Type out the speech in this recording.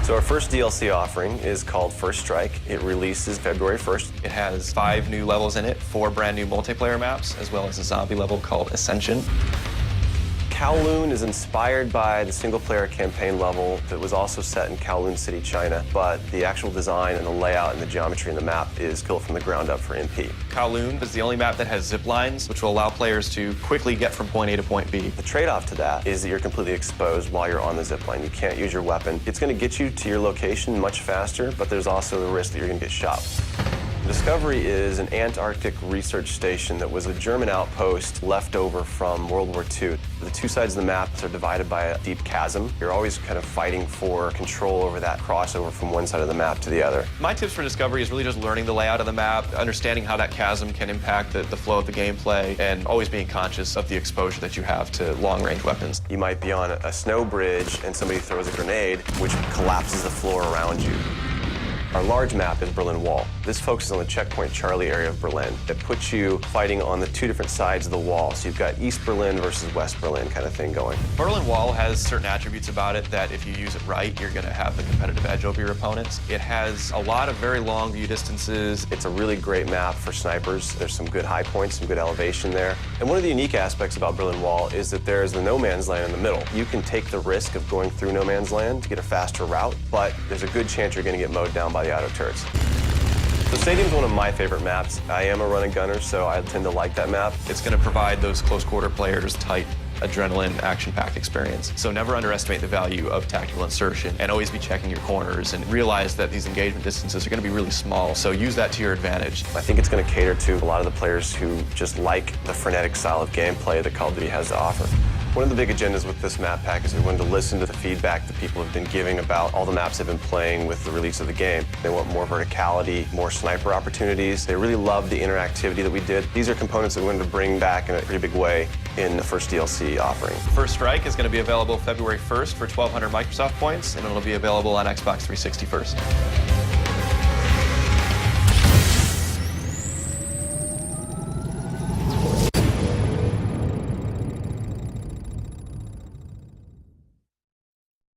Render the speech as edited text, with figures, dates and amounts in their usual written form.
So our first DLC offering is called First Strike. It releases February 1st. It has 5 new levels in it, 4 brand new multiplayer maps, as well as a zombie level called Ascension. Kowloon is inspired by the single-player campaign level that was also set in Kowloon City, China, but the actual design and the layout and the geometry in the map is built from the ground up for MP. Kowloon is the only map that has zip lines, which will allow players to quickly get from point A to point B. The trade-off to that is that you're completely exposed while you're on the zip line. You can't use your weapon. It's going to get you to your location much faster, but there's also the risk that you're going to get shot. Discovery is an Antarctic research station that was a German outpost left over from World War II. The two sides of the map are divided by a deep chasm. You're always kind of fighting for control over that crossover from one side of the map to the other. My tips for Discovery is really just learning the layout of the map, understanding how that chasm can impact the flow of the gameplay, and always being conscious of the exposure that you have to long-range weapons. You might be on a snow bridge and somebody throws a grenade, which collapses the floor around you. Our large map is Berlin Wall. This focuses on the checkpoint Charlie area of Berlin. It puts you fighting on the two different sides of the wall. So you've got East Berlin versus West Berlin kind of thing going. Berlin Wall has certain attributes about it that if you use it right, you're going to have the competitive edge over your opponents. It has a lot of very long view distances. It's a really great map for snipers. There's some good high points, some good elevation there. And one of the unique aspects about Berlin Wall is that there's the no man's land in the middle. You can take the risk of going through no man's land to get a faster route, but there's a good chance you're going to get mowed down by the auto turrets. The stadium's one of my favorite maps. I am a running gunner, so I tend to like that map. It's going to provide those close quarter players tight adrenaline, action-packed experience. So never underestimate the value of tactical insertion, and always be checking your corners and realize that these engagement distances are going to be really small, so use that to your advantage. I think it's going to cater to a lot of the players who just like the frenetic style of gameplay that Call of Duty has to offer. One of the big agendas with this map pack is we wanted to listen to the feedback that people have been giving about all the maps they've been playing with the release of the game. They want more verticality, more sniper opportunities. They really love the interactivity that we did. These are components that we wanted to bring back in a pretty big way in the first DLC offering. First Strike is going to be available February 1st for 1,200 Microsoft points, and it'll be available on Xbox 360 first.